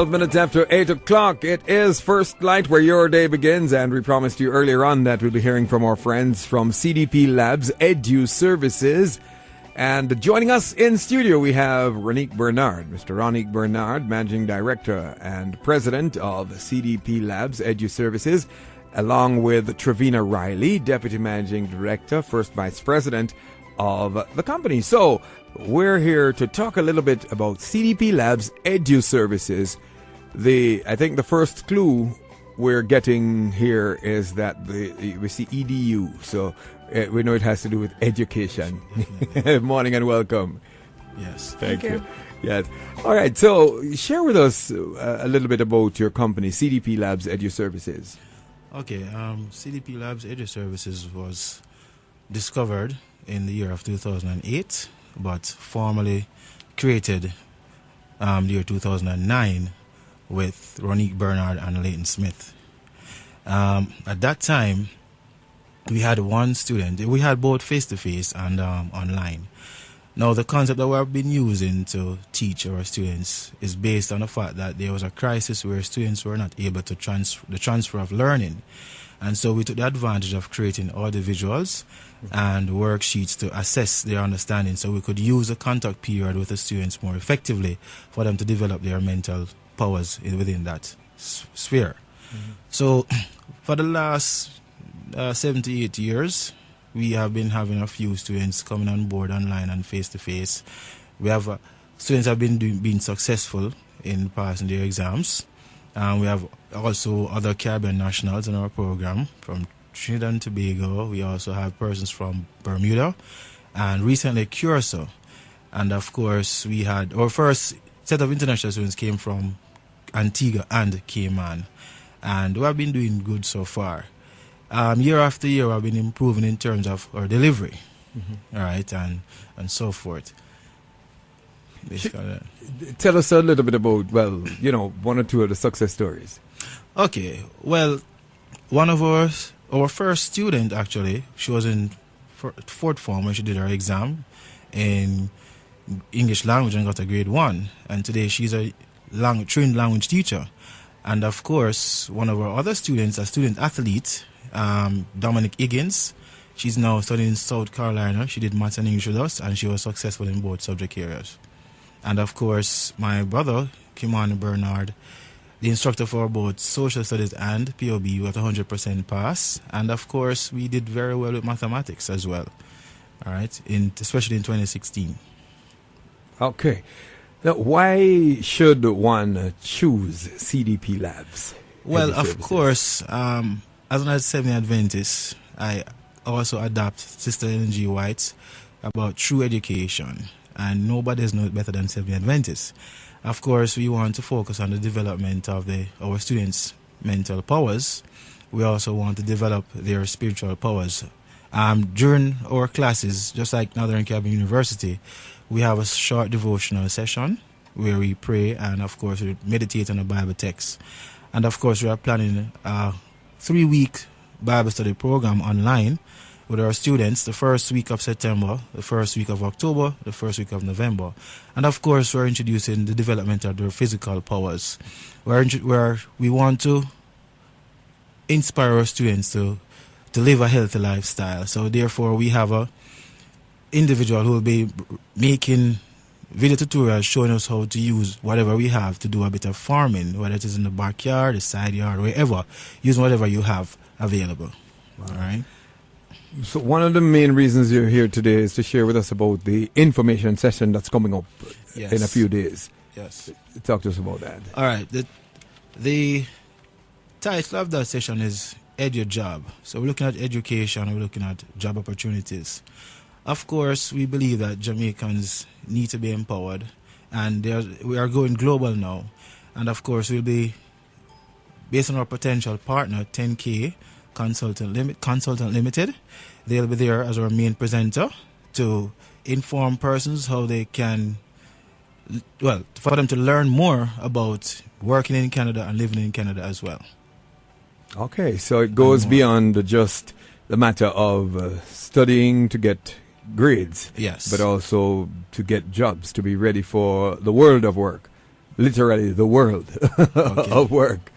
12 minutes after 8 o'clock. It is First Light, where your day begins, and we promised you earlier on that we'll be hearing from our friends from Cdplabs Eduservices. And joining us in studio, we have Ronique Bernard. Mr. Ronique Bernard, Managing Director and President of Cdplabs Eduservices, along with Trevina Riley, Deputy Managing Director, First Vice President of the company. So, we're here to talk a little bit about Cdplabs Eduservices. I think the first clue we're getting here is that we see EDU, so we know it has to do with education. Morning and welcome. Yes, thank you. Yes. All right. So share with us a little bit about your company, Cdplabs Eduservices. Okay. Cdplabs Eduservices was discovered in the year of 2008, but formally created the year 2009 with Ronique Bernard and Leighton Smith. At that time, we had one student. We had both face-to-face and online. Now, the concept that we've been using to teach our students is based on the fact that there was a crisis where students were not able to the transfer of learning. And so we took the advantage of creating audiovisuals and worksheets to assess their understanding, so we could use a contact period with the students more effectively for them to develop their mental powers within that sphere. Mm-hmm. So for the last 78 years, we have been having a few students coming on board online and face-to-face. We have students have been being successful in passing their exams. We have also other Caribbean nationals in our program from Trinidad and Tobago. We also have persons from Bermuda and recently Curacao. And of course, we had our first set of international students came from Antigua and Cayman. And we have been doing good so far. Year after year, we have been improving in terms of our delivery, all right, and so forth. Tell us a little bit about, one or two of the success stories. Okay, well, one of our first student, actually, she was in fourth form when she did her exam in English language and got a grade 1. And today she's a trained language teacher. And of course, one of our other students, a student athlete, Dominic Higgins, she's now studying in South Carolina. She did maths and English with us, and she was successful in both subject areas. And of course, my brother, Kimani Bernard, the instructor for both social studies and POB, with 100% pass. And of course, we did very well with mathematics as well, all right, especially in 2016. Okay. Now, why should one choose Cdplabs? Well, of course, as an Seventh-day Adventist, I also adopt Sister Ellen G. White's about true education. And nobody knows it better than Seventh-day Adventists. Of course, we want to focus on the development of our students' mental powers. We also want to develop their spiritual powers. During our classes, just like Northern Caribbean University, we have a short devotional session where we pray and, of course, we meditate on the Bible text. And, of course, we are planning a 3-week Bible study program online with our students, the first week of September, the first week of October, the first week of November. And of course, we're introducing the development of their physical powers, where we want to inspire our students to live a healthy lifestyle. So therefore, we have a individual who will be making video tutorials showing us how to use whatever we have to do a bit of farming, whether it is in the backyard, the side yard, wherever, using whatever you have available. Wow. All right. So one of the main reasons you're here today is to share with us about the information session that's coming up in a few days. Yes. Talk to us about that. All right. The title of that session is Edu Job. So we're looking at education, we're looking at job opportunities. Of course, we believe that Jamaicans need to be empowered, and we are going global now. And of course, we'll be, based on our potential partner, 10K, Consultant Limited. They'll be there as our main presenter to inform persons how they can, for them to learn more about working in Canada and living in Canada as well. Okay, so it goes beyond just the matter of studying to get grades. Yes. But also to get jobs, to be ready for the world of work. literally the world of work.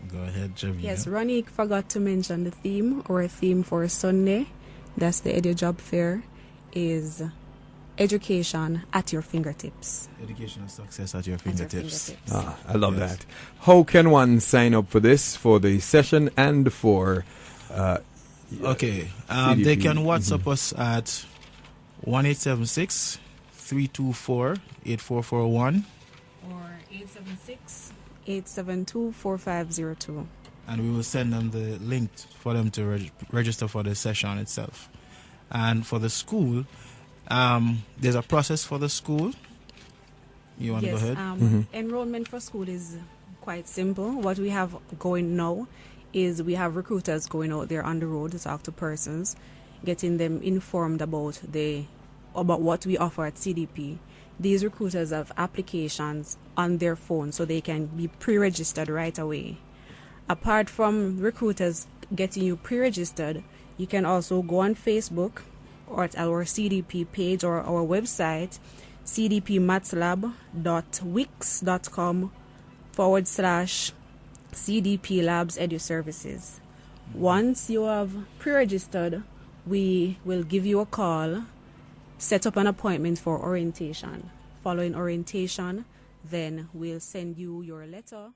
Go ahead, Javier. Yes, Ronnie forgot to mention the theme, or theme for Sunday. That's the Edu Job Fair, is education at your fingertips. Educational success at your fingertips. I love that. How can one sign up for this, for the session and for... Okay, they can WhatsApp us at 1-876-324-8441. Or 876-872-4502. And we will send them the link for them to register for the session itself. And for the school, there's a process for the school. You want to go ahead? Enrollment for school is quite simple. What we have going now is we have recruiters going out there on the road to talk to persons, getting them informed about what we offer at CDP. These recruiters have applications on their phone so they can be pre-registered right away. Apart from recruiters getting you pre-registered, you can also go on Facebook or at our CDP page or our website, cdpmatslab.wix.com/CDPlabs Eduservices. Once you have pre-registered, we will give you a call, set up an appointment for orientation. Following orientation, then we'll send you your letter.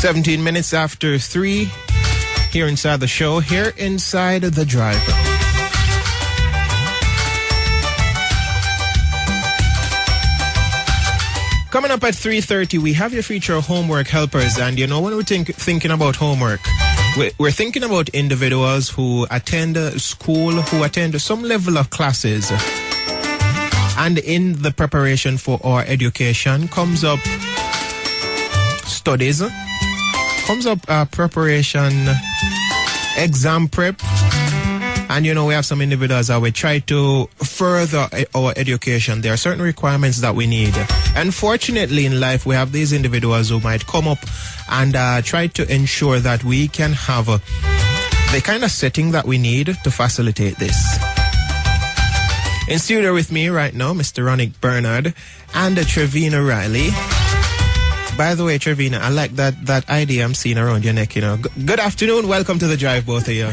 17 minutes after 3 here inside the show, here inside the drive. Coming up at 3:30, we have your feature homework helpers. And you know, when we're thinking about homework, we're thinking about individuals who attend school, who attend some level of classes. And in the preparation for our education comes up studies, comes up preparation, exam prep. And you know, we have some individuals that we try to further our education. There are certain requirements that we need. Unfortunately, in life, we have these individuals who might come up and try to ensure that we can have the kind of setting that we need to facilitate this. In studio with me right now, Mr. Ronick Bernard and Trevina Riley. By the way, Trevina, I like that idea I'm seeing around your neck, you know. Good afternoon. Welcome to the drive, both of you.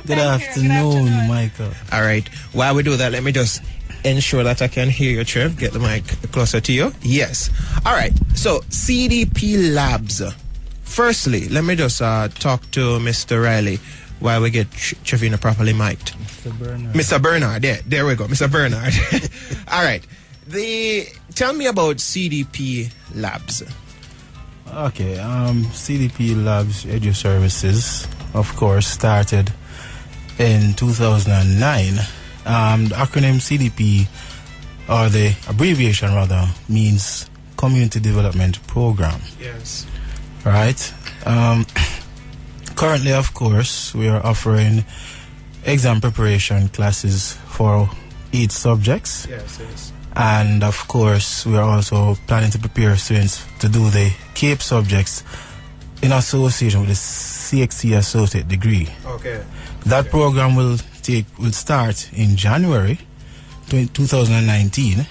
Good afternoon, Michael. All right. While we do that, let me just ensure that I can hear you, Trev. Get the mic closer to you. Yes. All right. So, Cdplabs. Firstly, let me just talk to Mr. Riley while we get Trevina properly mic'd. Mr. Bernard. There we go. Mr. Bernard. All right. Tell me about Cdplabs. Okay, Cdplabs Eduservices, of course, started in 2009. The acronym CDP, or the abbreviation rather, means Community Development Program. Yes. Right? Currently, of course, we are offering exam preparation classes for 8 subjects. Yes. And of course, we are also planning to prepare students to do the CAPE subjects in association with the CXC Associate degree. Okay. That program will start in January 2019.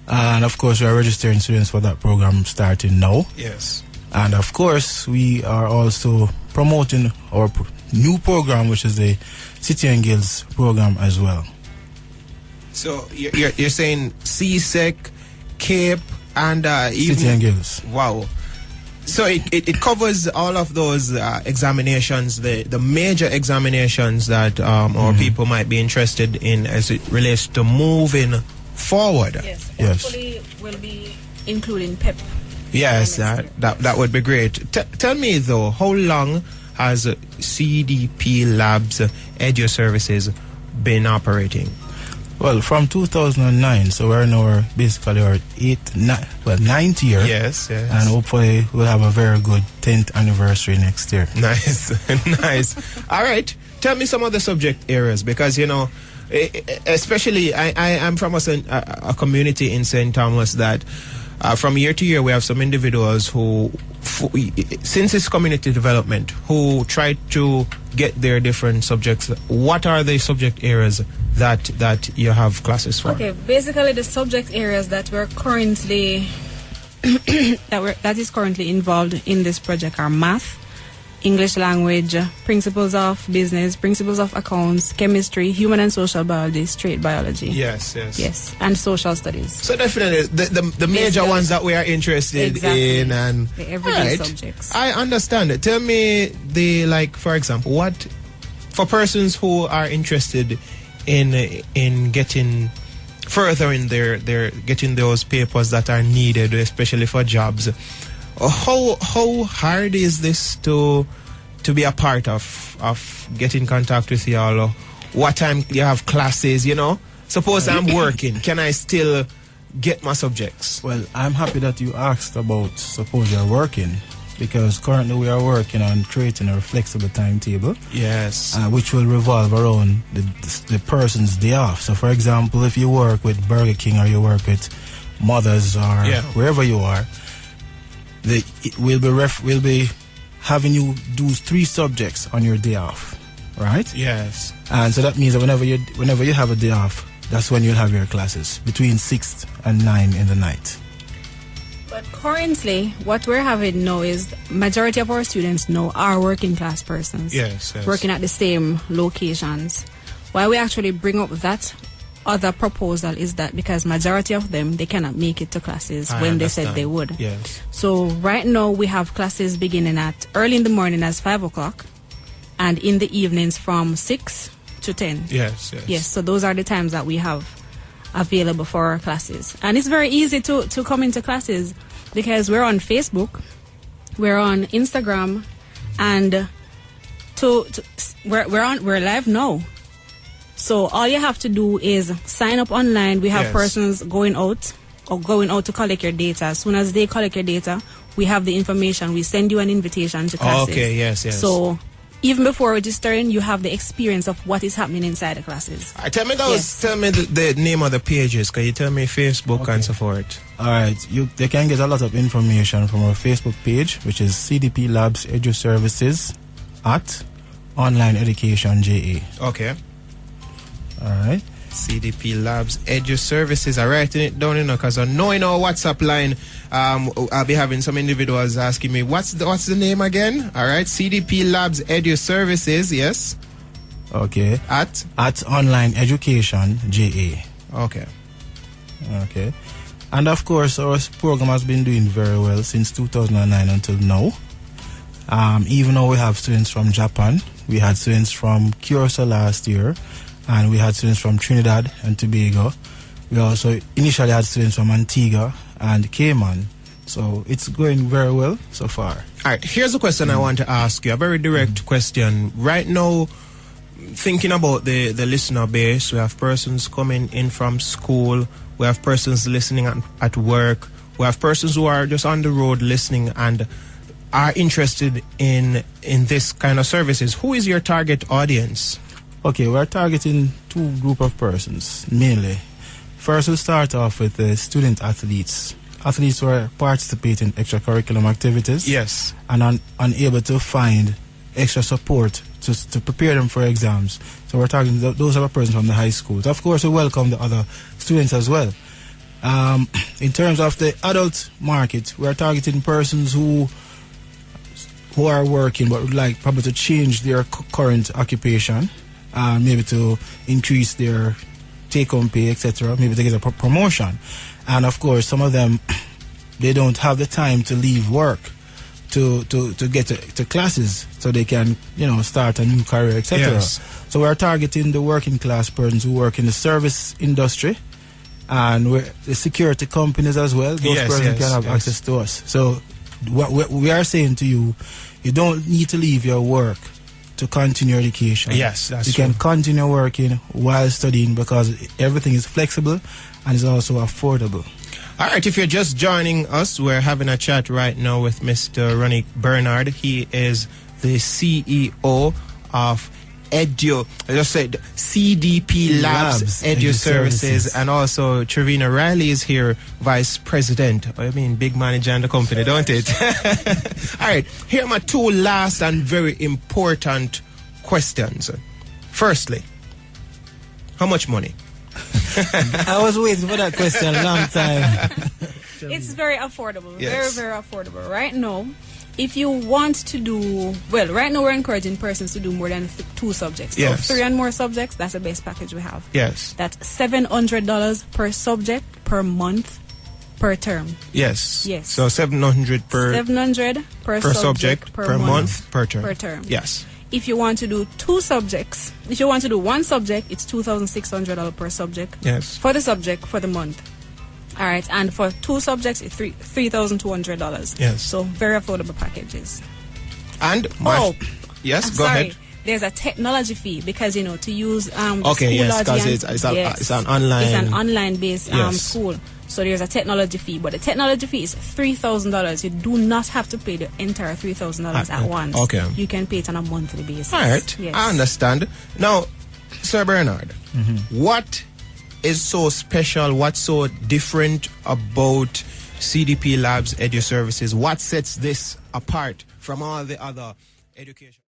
And of course, we are registering students for that program starting now. Yes. And of course, we are also promoting our new program, which is the City and Guilds program as well. So you're saying CSEC, CAPE, and even City and Guilds. Wow. So it covers all of those examinations, the major examinations that our people might be interested in as it relates to moving forward. Yes. Hopefully we'll be including PEP. Yes, that would be great. Tell me though, how long has Cdplabs Eduservices been operating? Well, from 2009, so we're in our basically our 9th year. Yes. And hopefully we'll have a very good 10th anniversary next year. Nice, nice. All right. Tell me some of the subject areas, because, you know, especially I am from a community in St. Thomas that from year to year we have some individuals who, since it's community development, who try to get their different subjects. What are the subject areas that you have classes for? Okay, basically the subject areas that we're currently that is currently involved in this project are math, English language, principles of business, principles of accounts, chemistry, human and social biology, straight biology. Yes, and social studies. So definitely the major ones that we are interested in, and the everyday subjects. I understand it. Tell me for example, what for persons who are interested in getting further in their getting those papers that are needed, especially for jobs. How hard is this to be a part of getting in contact with y'all? What time you have classes, you know? Suppose I'm working, can I still get my subjects? Well, I'm happy that you asked about suppose you're working, because currently we are working on creating a flexible timetable. Yes. Which will revolve around the person's day off. So, for example, if you work with Burger King or you work with Mothers or wherever you are, we'll be having you do 3 subjects on your day off, right? Yes. And so that means that whenever you have a day off, that's when you'll have your classes between 6 and 9 in the night. But currently, what we're having now is majority of our students now are working class persons. Yes. Working at the same locations. Why we actually bring up that other proposal is that because majority of them, they cannot make it to classes I when understand. they said they would. Yes. So right now we have classes beginning at early in the morning as 5 o'clock and in the evenings from 6 to 10. Yes. Yes, so those are the times that we have available for our classes. And it's very easy to come into classes because we're on Facebook, we're on Instagram, and we're live now. So all you have to do is sign up online. We have Yes. persons going out to collect your data. As soon as they collect your data, we have the information. We send you an invitation to classes. Okay, yes. So even before registering, you have the experience of what is happening inside the classes. Tell me the name of the pages. Can you tell me Facebook and so forth? All right, they can get a lot of information from our Facebook page, which is Cdplabs Eduservices at Online Education JA. Okay. All right. Cdplabs Eduservices. I'm writing it down, because I know in our WhatsApp line, I'll be having some individuals asking me, what's the name again? All right, Cdplabs Eduservices, yes. Okay. At Online Education JA. Okay. Okay. And of course, our program has been doing very well since 2009 until now. Even though we have students from Japan, we had students from Curacao last year, and we had students from Trinidad and Tobago. We also initially had students from Antigua and Cayman. So it's going very well so far. All right, here's a question I want to ask you, a very direct question. Right now, thinking about the listener base, we have persons coming in from school, we have persons listening at work, we have persons who are just on the road listening and are interested in this kind of services. Who is your target audience? Okay, we're targeting two group of persons, mainly. First, we'll start off with the student athletes. Athletes who are participating in extracurriculum activities. Yes. And unable to find extra support to prepare them for exams. So we're targeting those are persons from the high schools. Of course, we welcome the other students as well. In terms of the adult market, we're targeting persons who are working but would like probably to change their current occupation. Maybe to increase their take-home pay, etc. Maybe to get a promotion. And of course, some of them, they don't have the time to leave work to get to classes so they can, start a new career, etc. Yes. So we're targeting the working class persons who work in the service industry and the security companies as well. Those persons can have access to us. So what we are saying to you, you don't need to leave your work to continue your education. Yes, that's you true. can continue working while studying because everything is flexible and is also affordable. All right, if you're just joining us, we're having a chat right now with Mr. Ronnie Bernard. He is the CEO of Cdplabs Eduservices, and also Trevina Riley is here, Vice President. I mean, big manager in the company, don't it? All right, here are my two last and very important questions. Firstly, how much money? I was waiting for that question a long time. It's very affordable, Yes. very, very affordable. Right now, if you want to do, right now we're encouraging persons to do more than 2 subjects. Yes. So 3 and more subjects, that's the best package we have. Yes. That's $700 per subject, per month, per term. Yes. Yes. So 700 per 700 per subject, per month, per term. Per term. Yes. If you want to do 2 subjects, if you want to do 1 subject, it's $2,600 per subject. Yes. For the subject, for the month. All right, and for 2 subjects, it's $3,200. Yes. So very affordable packages. And yes, I'm go sorry. ahead. There's a technology fee because to use the Okay, school yes, because audience, it's an online. It's an online-based Yes. school. So there's a technology fee, but the technology fee is $3,000. You do not have to pay the entire $3,000 at once. Okay. You can pay it on a monthly basis. All right, Yes. I understand. Now, Sir Bernard, what is so special, what's so different about Cdplabs Eduservices? What sets this apart from all the other education?